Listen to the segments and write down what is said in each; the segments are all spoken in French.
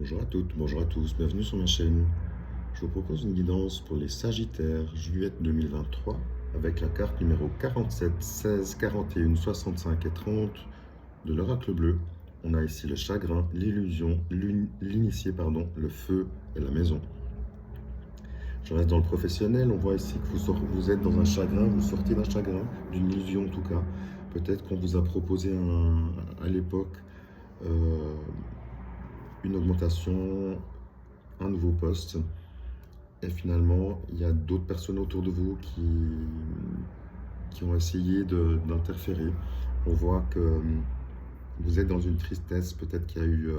Bonjour à toutes, bonjour à tous, bienvenue sur ma chaîne. Je vous propose une guidance pour les Sagittaires, juillet 2023, avec la carte numéro 47, 16, 41, 65 et 30 de l'oracle bleu. On a ici le chagrin, l'illusion, l'initié, le feu et la maison. Je reste dans le professionnel, on voit ici que vous êtes dans un chagrin, vous sortez d'un chagrin, d'une illusion en tout cas. Peut-être qu'on vous a proposé à l'époque une augmentation, un nouveau poste. Et finalement, il y a d'autres personnes autour de vous qui ont essayé d'interférer. On voit que vous êtes dans une tristesse, peut-être qu'il y a eu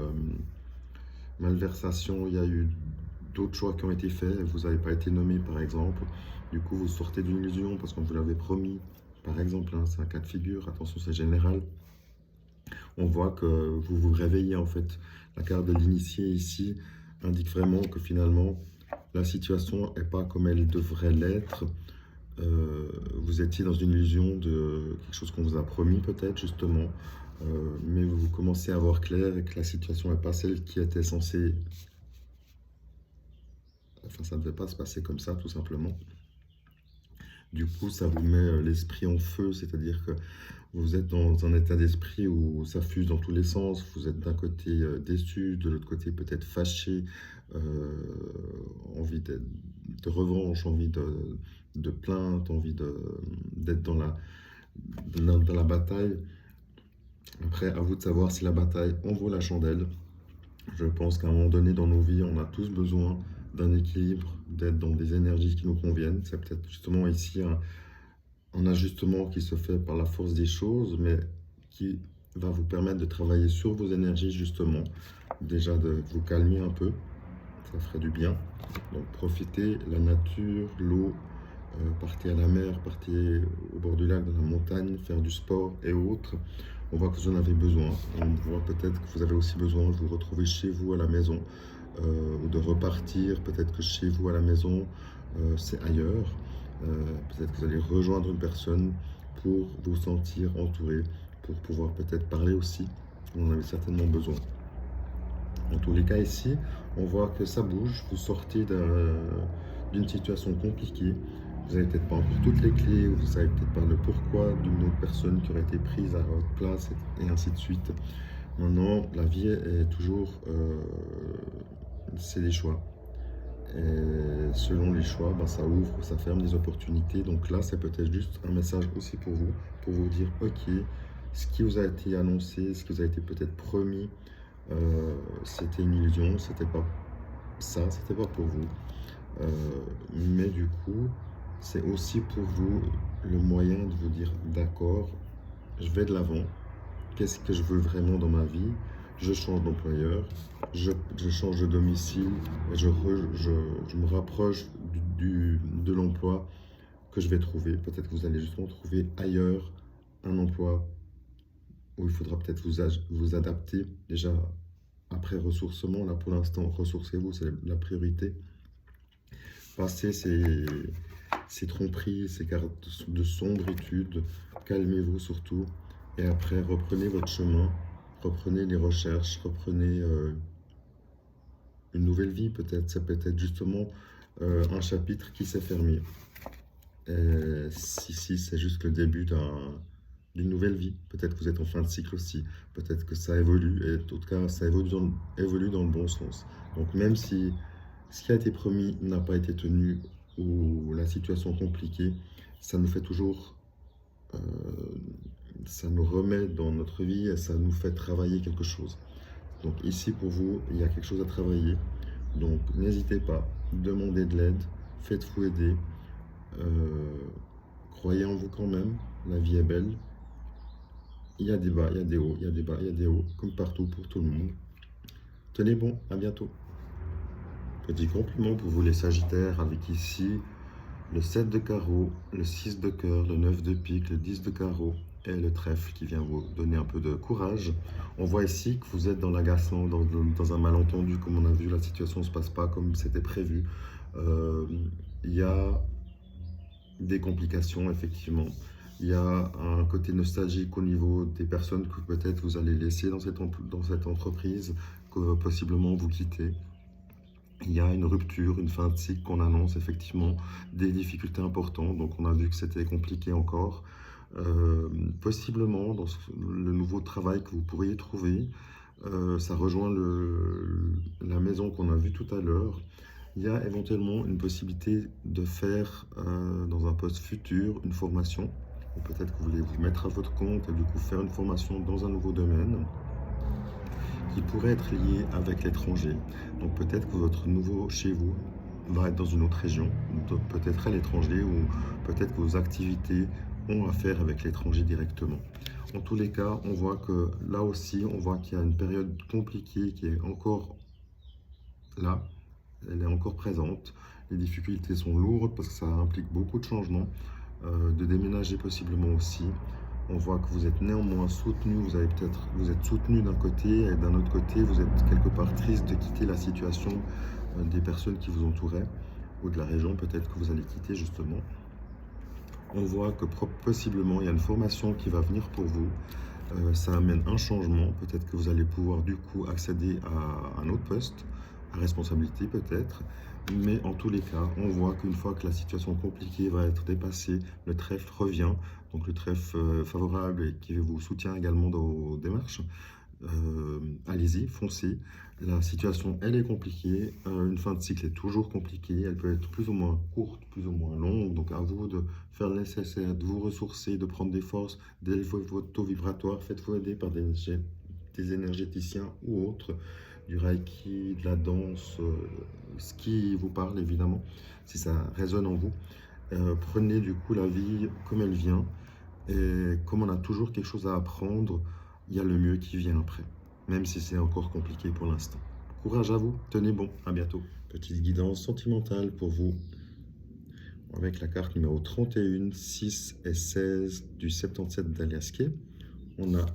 malversation, il y a eu d'autres choix qui ont été faits, vous n'avez pas été nommé par exemple. Du coup, vous sortez d'une illusion parce qu'on vous l'avait promis. Par exemple, hein, c'est un cas de figure, attention, c'est général. On voit que vous vous réveillez en fait. La carte de l'initié ici indique vraiment que finalement, la situation n'est pas comme elle devrait l'être. Vous étiez dans une illusion de quelque chose qu'on vous a promis peut-être justement, mais vous commencez à voir clair et que la situation n'est pas celle qui était censée... Enfin, ça ne devait pas se passer comme ça tout simplement. Du coup, ça vous met l'esprit en feu, c'est-à-dire que vous êtes dans un état d'esprit où ça fuse dans tous les sens. Vous êtes d'un côté déçu, de l'autre côté peut-être fâché, envie de revanche, envie de plainte, envie d'être dans la bataille. Après, à vous de savoir si la bataille en vaut la chandelle. Je pense qu'à un moment donné dans nos vies, on a tous besoin d'un équilibre, d'être dans des énergies qui nous conviennent. C'est peut-être justement ici un ajustement qui se fait par la force des choses, mais qui va vous permettre de travailler sur vos énergies justement. Déjà de vous calmer un peu, ça ferait du bien. Donc profitez, la nature, l'eau, partez à la mer, partez au bord du lac, dans la montagne, faire du sport et autres. On voit que vous en avez besoin. On voit peut-être que vous avez aussi besoin de vous retrouver chez vous à la maison, ou de repartir. Peut-être que chez vous à la maison, c'est ailleurs. Peut-être que vous allez rejoindre une personne pour vous sentir entouré, pour pouvoir peut-être parler aussi. Vous en avez certainement besoin. En tous les cas ici, on voit que ça bouge. Vous sortez d'une situation compliquée. Vous n'avez peut-être pas encore toutes les clés, vous ne savez peut-être pas le pourquoi d'une autre personne qui aurait été prise à votre place et ainsi de suite. Maintenant, la vie est toujours... c'est des choix. Et selon les choix, ça ouvre, ça ferme des opportunités. Donc là, c'est peut-être juste un message aussi pour vous dire, ok, ce qui vous a été annoncé, ce qui vous a été peut-être promis, c'était une illusion, c'était pas ça, c'était pas pour vous. Mais du coup, c'est aussi pour vous le moyen de vous dire, d'accord, je vais de l'avant, qu'est-ce que je veux vraiment dans ma vie? Je change d'employeur, je change de domicile, et je me rapproche de l'emploi que je vais trouver. Peut-être que vous allez justement trouver ailleurs un emploi où il faudra peut-être vous adapter. Déjà, après ressourcement, là pour l'instant, ressourcez-vous, c'est la priorité. Passez ces tromperies, ces cartes de sombritude, calmez-vous surtout. Et après, reprenez votre chemin, reprenez les recherches, reprenez une nouvelle vie peut-être. Ça peut être justement un chapitre qui s'est fermé. Et si c'est juste le début d'une nouvelle vie, peut-être que vous êtes en fin de cycle aussi, peut-être que ça évolue, et en tout cas ça évolue dans le bon sens. Donc même si ce qui a été promis n'a pas été tenu, ou la situation compliquée, ça nous fait toujours... ça nous remet dans notre vie et ça nous fait travailler quelque chose. Donc ici pour vous, il y a quelque chose à travailler. Donc n'hésitez pas, demandez de l'aide, faites-vous aider. Croyez en vous quand même, la vie est belle. Il y a des bas, il y a des hauts, il y a des bas, il y a des hauts, comme partout pour tout le monde. Tenez bon, à bientôt. Petit compliment pour vous les Sagittaires, avec ici le 7 de carreau, le 6 de cœur, le 9 de pique, le 10 de carreau et le trèfle qui vient vous donner un peu de courage. On voit ici que vous êtes dans l'agacement, dans un malentendu, comme on a vu, la situation ne se passe pas comme c'était prévu. Il y a des complications, effectivement. Il y a un côté nostalgique au niveau des personnes que peut-être vous allez laisser dans cette entreprise, que possiblement vous quittez. Il y a une rupture, une fin de cycle qu'on annonce effectivement, des difficultés importantes. Donc on a vu que c'était compliqué encore. Possiblement, dans le nouveau travail que vous pourriez trouver, ça rejoint la maison qu'on a vue tout à l'heure. Il y a éventuellement une possibilité de faire dans un poste futur une formation. Ou peut-être que vous voulez vous mettre à votre compte et du coup faire une formation dans un nouveau domaine qui pourrait être lié avec l'étranger. Donc peut-être que votre nouveau chez vous va être dans une autre région, peut-être à l'étranger, ou peut-être que vos activités ont à faire avec l'étranger directement. En tous les cas, on voit que là aussi, on voit qu'il y a une période compliquée qui est encore là, elle est encore présente. Les difficultés sont lourdes parce que ça implique beaucoup de changements, de déménager possiblement aussi. On voit que vous êtes néanmoins soutenu, vous êtes soutenu d'un côté et d'un autre côté, vous êtes quelque part triste de quitter la situation des personnes qui vous entouraient ou de la région peut-être que vous allez quitter justement. On voit que possiblement il y a une formation qui va venir pour vous. Ça amène un changement, peut-être que vous allez pouvoir du coup accéder à un autre poste, à responsabilité peut-être, mais en tous les cas, on voit qu'une fois que la situation compliquée va être dépassée, le trèfle revient, donc le trèfle favorable et qui vous soutient également dans vos démarches. Allez-y, foncez. La situation, elle est compliquée. Une fin de cycle est toujours compliquée. Elle peut être plus ou moins courte, plus ou moins longue. Donc, à vous de faire le nécessaire, de vous ressourcer, de prendre des forces, d'élever votre taux vibratoire. Faites-vous aider par des énergéticiens ou autres, du reiki, de la danse, ce qui vous parle évidemment, si ça résonne en vous. Prenez du coup la vie comme elle vient. Et comme on a toujours quelque chose à apprendre, il y a le mieux qui vient après, même si c'est encore compliqué pour l'instant. Courage à vous, tenez bon, à bientôt. Petite guidance sentimentale pour vous, avec la carte numéro 31, 6 et 16 du 77 d'Aliasquet. On a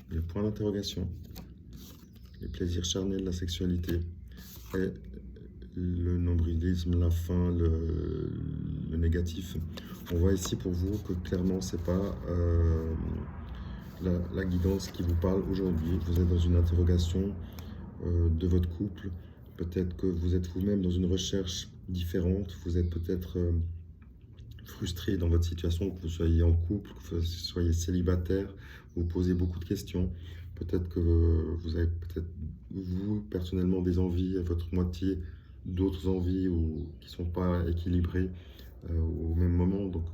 le point d'interrogation, les plaisirs charnels, la sexualité, et le nombrilisme, la faim, le négatif. On voit ici pour vous que clairement c'est pas la guidance qui vous parle aujourd'hui. Vous êtes dans une interrogation de votre couple. Peut-être que vous êtes vous-même dans une recherche différente. Vous êtes peut-être frustré dans votre situation, que vous soyez en couple, que vous soyez célibataire. Vous posez beaucoup de questions. Peut-être que vous avez peut-être, vous, personnellement, des envies à votre moitié, d'autres envies qui ne sont pas équilibrées au même moment. Donc,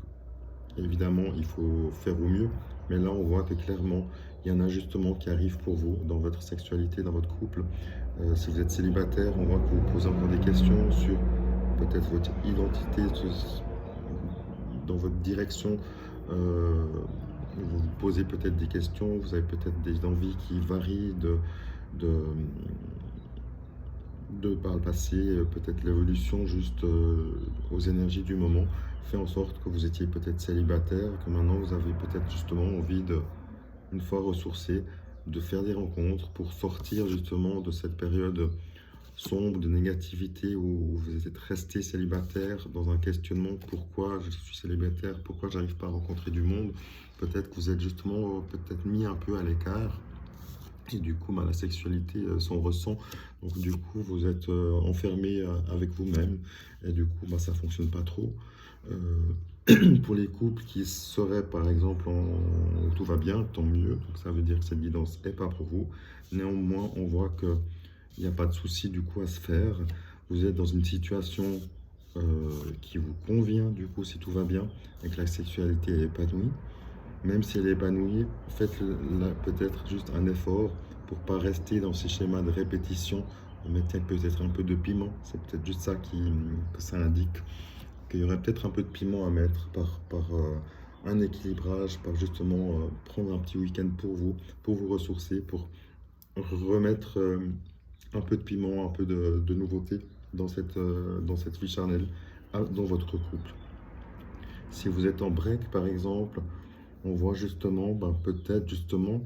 évidemment, il faut faire au mieux. Mais là, on voit que clairement, il y a un ajustement qui arrive pour vous dans votre sexualité, dans votre couple. Si vous êtes célibataire, on voit que vous posez encore des questions sur peut-être votre identité, dans votre direction. Vous vous posez peut-être des questions, vous avez peut-être des envies qui varient par le passé, peut-être l'évolution juste aux énergies du moment fait en sorte que vous étiez peut-être célibataire, que maintenant vous avez peut-être justement envie de, une fois ressourcé, de faire des rencontres pour sortir justement de cette période sombre de négativité où vous êtes resté célibataire dans un questionnement: pourquoi je suis célibataire, pourquoi j'arrive pas à rencontrer du monde. Peut-être que vous êtes justement peut-être mis un peu à l'écart. Et du coup, la sexualité s'en ressent. Donc du coup, vous êtes enfermé avec vous-même. Et du coup, ça ne fonctionne pas trop. Pour les couples qui seraient, par exemple, où tout va bien, tant mieux. Donc ça veut dire que cette guidance n'est pas pour vous. Néanmoins, on voit qu'il n'y a pas de souci du coup à se faire. Vous êtes dans une situation qui vous convient, du coup, si tout va bien, et que la sexualité est épanouie. Même si elle est épanouie, faites peut-être juste un effort pour pas rester dans ces schémas de répétition. Mettez peut-être un peu de piment, c'est peut-être juste ça que ça indique. Qu'il y aurait peut-être un peu de piment à mettre par un équilibrage, par justement prendre un petit week-end pour vous ressourcer, pour remettre un peu de piment, un peu de nouveauté dans cette vie charnelle, dans votre couple. Si vous êtes en break, par exemple, on voit justement, peut-être justement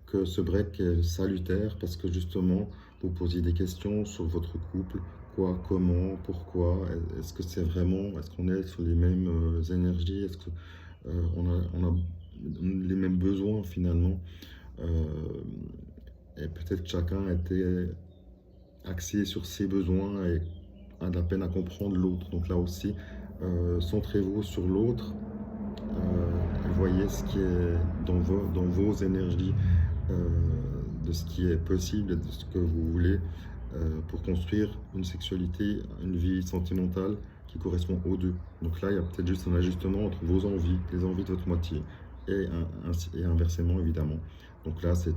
que ce break est salutaire parce que justement, vous posiez des questions sur votre couple. Quoi, comment, pourquoi, est-ce que c'est vraiment, est-ce qu'on est sur les mêmes énergies, est-ce qu'on a les mêmes besoins finalement. Et peut-être que chacun était axé sur ses besoins et a de la peine à comprendre l'autre. Donc là aussi, centrez-vous sur l'autre et voyez ce qui est dans vos énergies, de ce qui est possible et de ce que vous voulez pour construire une sexualité, une vie sentimentale qui correspond aux deux. Donc là, il y a peut-être juste un ajustement entre vos envies, les envies de votre moitié, et, et inversement, évidemment. Donc là, c'est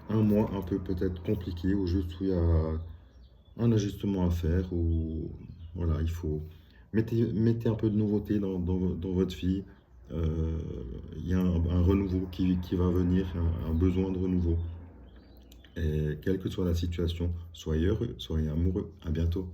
un mois un peu peut-être compliqué, ou juste où il y a un ajustement à faire, où voilà, il faut mettez un peu de nouveauté dans votre vie. Euh, Il y a un renouveau qui va venir, un besoin de renouveau. Et quelle que soit la situation, soyez heureux, soyez amoureux. À bientôt.